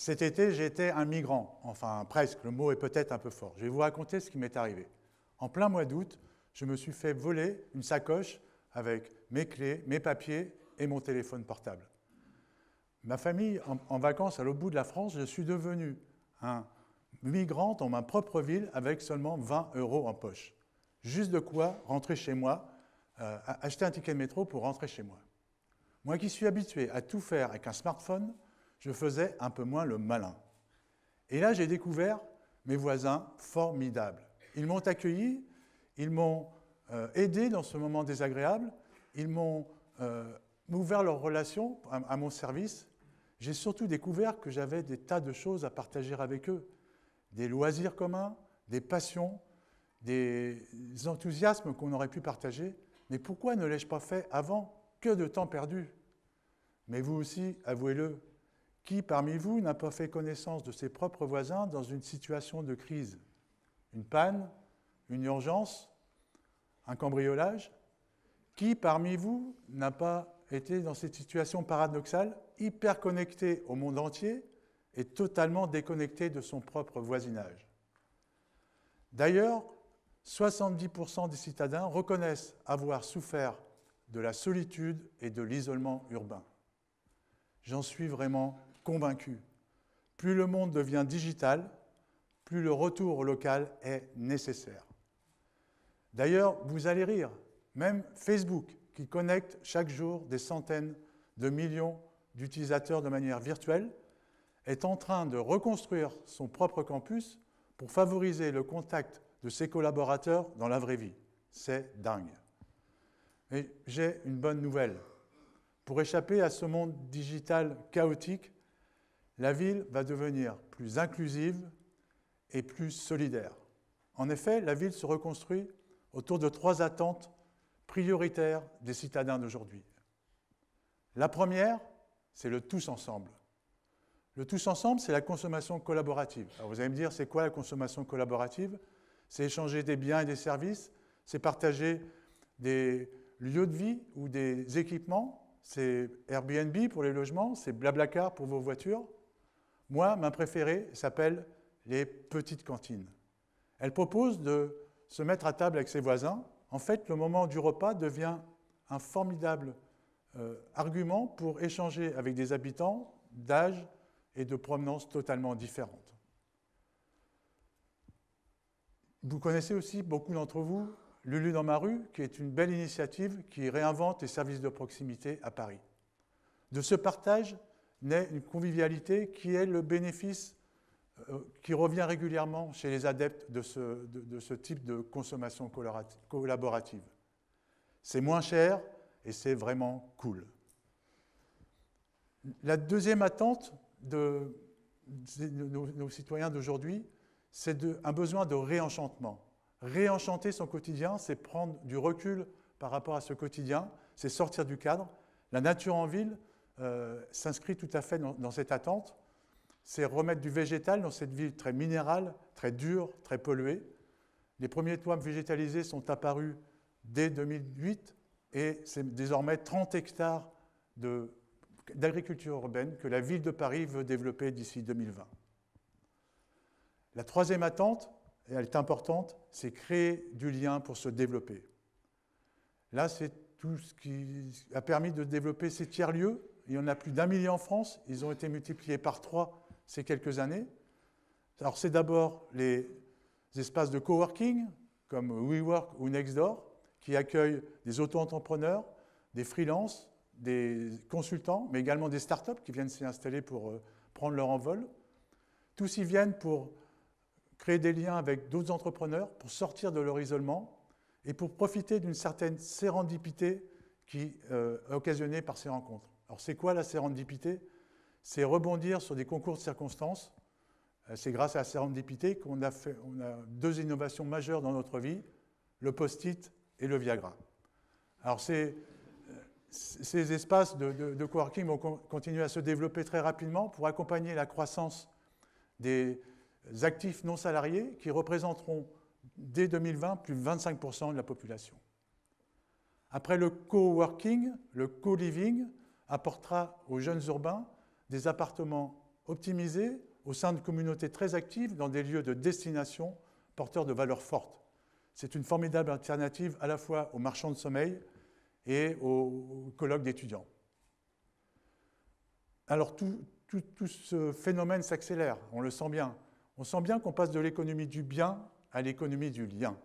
Cet été, j'étais un migrant, enfin presque, le mot est peut-être un peu fort. Je vais vous raconter ce qui m'est arrivé. En plein mois d'août, je me suis fait voler une sacoche avec mes clés, mes papiers et mon téléphone portable. Ma famille, en vacances à l'autre bout de la France, je suis devenu un migrant dans ma propre ville avec seulement 20 € en poche. Juste de quoi rentrer chez moi, acheter un ticket de métro pour rentrer chez moi. Moi qui suis habitué à tout faire avec un smartphone, je faisais un peu moins le malin. Et là, j'ai découvert mes voisins formidables. Ils m'ont accueilli, ils m'ont aidé dans ce moment désagréable, ils m'ont ouvert leurs relations à mon service. J'ai surtout découvert que j'avais des tas de choses à partager avec eux. Des loisirs communs, des passions, des enthousiasmes qu'on aurait pu partager. Mais pourquoi ne l'ai-je pas fait avant? Que de temps perdu! Mais vous aussi, avouez-le, qui parmi vous n'a pas fait connaissance de ses propres voisins dans une situation de crise? Une panne, une urgence, un cambriolage? Qui parmi vous n'a pas été dans cette situation paradoxale, hyper connecté au monde entier et totalement déconnecté de son propre voisinage? D'ailleurs, 70% des citadins reconnaissent avoir souffert de la solitude et de l'isolement urbain. J'en suis vraiment convaincu. Plus le monde devient digital, plus le retour au local est nécessaire. D'ailleurs, vous allez rire, même Facebook, qui connecte chaque jour des centaines de millions d'utilisateurs de manière virtuelle, est en train de reconstruire son propre campus pour favoriser le contact de ses collaborateurs dans la vraie vie. C'est dingue. Mais j'ai une bonne nouvelle. Pour échapper à ce monde digital chaotique, la ville va devenir plus inclusive et plus solidaire. En effet, la ville se reconstruit autour de 3 attentes prioritaires des citadins d'aujourd'hui. La première, c'est le tous ensemble. Le tous ensemble, c'est la consommation collaborative. Alors vous allez me dire, c'est quoi la consommation collaborative? C'est échanger des biens et des services, c'est partager des lieux de vie ou des équipements, c'est Airbnb pour les logements, c'est Blablacar pour vos voitures. Moi, ma préférée s'appelle les petites cantines. Elle propose de se mettre à table avec ses voisins. En fait, le moment du repas devient un formidable argument pour échanger avec des habitants d'âge et de provenance totalement différentes. Vous connaissez aussi, beaucoup d'entre vous, Lulu dans ma rue, qui est une belle initiative qui réinvente les services de proximité à Paris. De ce partage naît une convivialité qui est le bénéfice qui revient régulièrement chez les adeptes de ce type de consommation collaborative. C'est moins cher et c'est vraiment cool. La deuxième attente de nos citoyens d'aujourd'hui, c'est un besoin de réenchantement. Réenchanter son quotidien, c'est prendre du recul par rapport à ce quotidien, c'est sortir du cadre. La nature en ville s'inscrit tout à fait dans cette attente. C'est remettre du végétal dans cette ville très minérale, très dure, très polluée. Les premiers toits végétalisés sont apparus dès 2008 et c'est désormais 30 hectares d'agriculture urbaine que la ville de Paris veut développer d'ici 2020. La troisième attente, et elle est importante, c'est créer du lien pour se développer. Là, c'est tout ce qui a permis de développer ces tiers-lieux. Il y en a plus d'1 million en France. Ils ont été multipliés par 3 ces quelques années. Alors, c'est d'abord les espaces de coworking, comme WeWork ou Nextdoor, qui accueillent des auto-entrepreneurs, des freelances, des consultants, mais également des startups qui viennent s'y installer pour prendre leur envol. Tous y viennent pour créer des liens avec d'autres entrepreneurs, pour sortir de leur isolement et pour profiter d'une certaine sérendipité qui est occasionnée par ces rencontres. Alors, c'est quoi la sérendipité? C'est rebondir sur des concours de circonstances. C'est grâce à la sérendipité qu'on a 2 innovations majeures dans notre vie, le post-it et le Viagra. Alors, ces espaces de coworking vont continuer à se développer très rapidement pour accompagner la croissance des actifs non salariés qui représenteront dès 2020 plus de 25% de la population. Après le coworking, le co-living apportera aux jeunes urbains des appartements optimisée au sein de communautés très actives dans des lieux de destination porteurs de valeurs fortes. C'est une formidable alternative à la fois aux marchands de sommeil et aux colloques d'étudiants. Alors tout ce phénomène s'accélère, on le sent bien. On sent bien qu'on passe de l'économie du bien à l'économie du lien.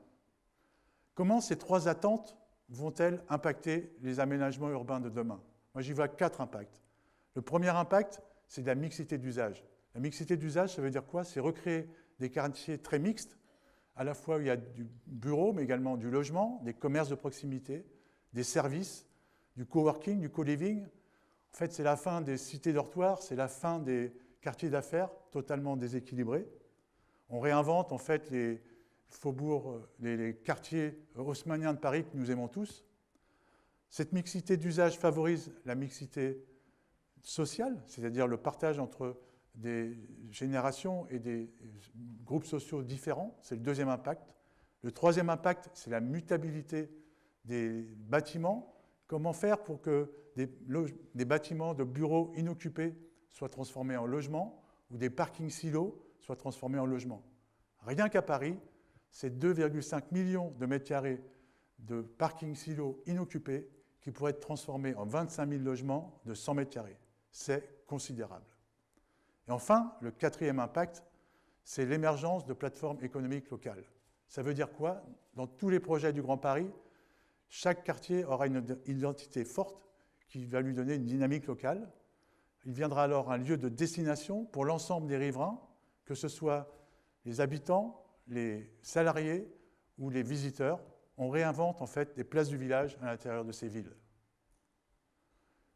Comment ces trois attentes vont-elles impacter les aménagements urbains de demain? Moi, j'y vois 4 impacts. Le premier impact, c'est de la mixité d'usage. La mixité d'usage, ça veut dire quoi? C'est recréer des quartiers très mixtes, à la fois où il y a du bureau, mais également du logement, des commerces de proximité, des services, du coworking, du co-living. En fait, c'est la fin des cités dortoirs, c'est la fin des quartiers d'affaires totalement déséquilibrés. On réinvente en fait les faubourgs, les quartiers haussmanniens de Paris que nous aimons tous. Cette mixité d'usage favorise la mixité sociale, c'est-à-dire le partage entre des générations et des groupes sociaux différents. C'est le deuxième impact. Le troisième impact, c'est la mutabilité des bâtiments. Comment faire pour que des bâtiments de bureaux inoccupés soient transformés en logements ou des parkings silos soient transformés en logements? Rien qu'à Paris, c'est 2,5 millions de mètres carrés de parkings silos inoccupés qui pourraient être transformés en 25 000 logements de 100 mètres carrés. C'est considérable. Et enfin, le quatrième impact, c'est l'émergence de plateformes économiques locales. Ça veut dire quoi? Dans tous les projets du Grand Paris, chaque quartier aura une identité forte qui va lui donner une dynamique locale. Il viendra alors un lieu de destination pour l'ensemble des riverains, que ce soit les habitants, les salariés ou les visiteurs. On réinvente en fait des places du village à l'intérieur de ces villes.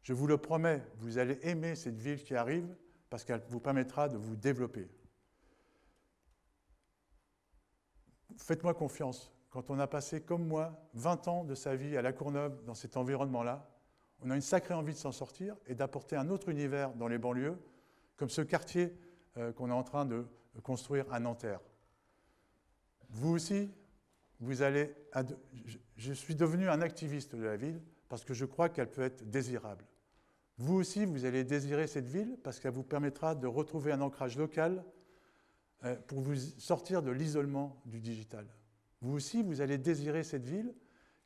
Je vous le promets, vous allez aimer cette ville qui arrive parce qu'elle vous permettra de vous développer. Faites-moi confiance. Quand on a passé, comme moi, 20 ans de sa vie à La Courneuve, dans cet environnement-là, on a une sacrée envie de s'en sortir et d'apporter un autre univers dans les banlieues, comme ce quartier qu'on est en train de construire à Nanterre. Vous aussi, je suis devenu un activiste de la ville parce que je crois qu'elle peut être désirable. Vous aussi, vous allez désirer cette ville parce qu'elle vous permettra de retrouver un ancrage local pour vous sortir de l'isolement du digital. Vous aussi, vous allez désirer cette ville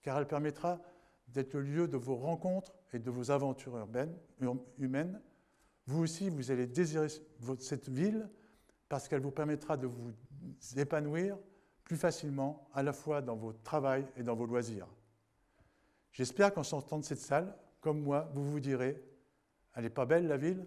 car elle permettra d'être le lieu de vos rencontres et de vos aventures humaines. Vous aussi, vous allez désirer cette ville parce qu'elle vous permettra de vous épanouir plus facilement, à la fois dans votre travail et dans vos loisirs. J'espère qu'en sortant de cette salle, comme moi, vous vous direz « Elle n'est pas belle, la ville ?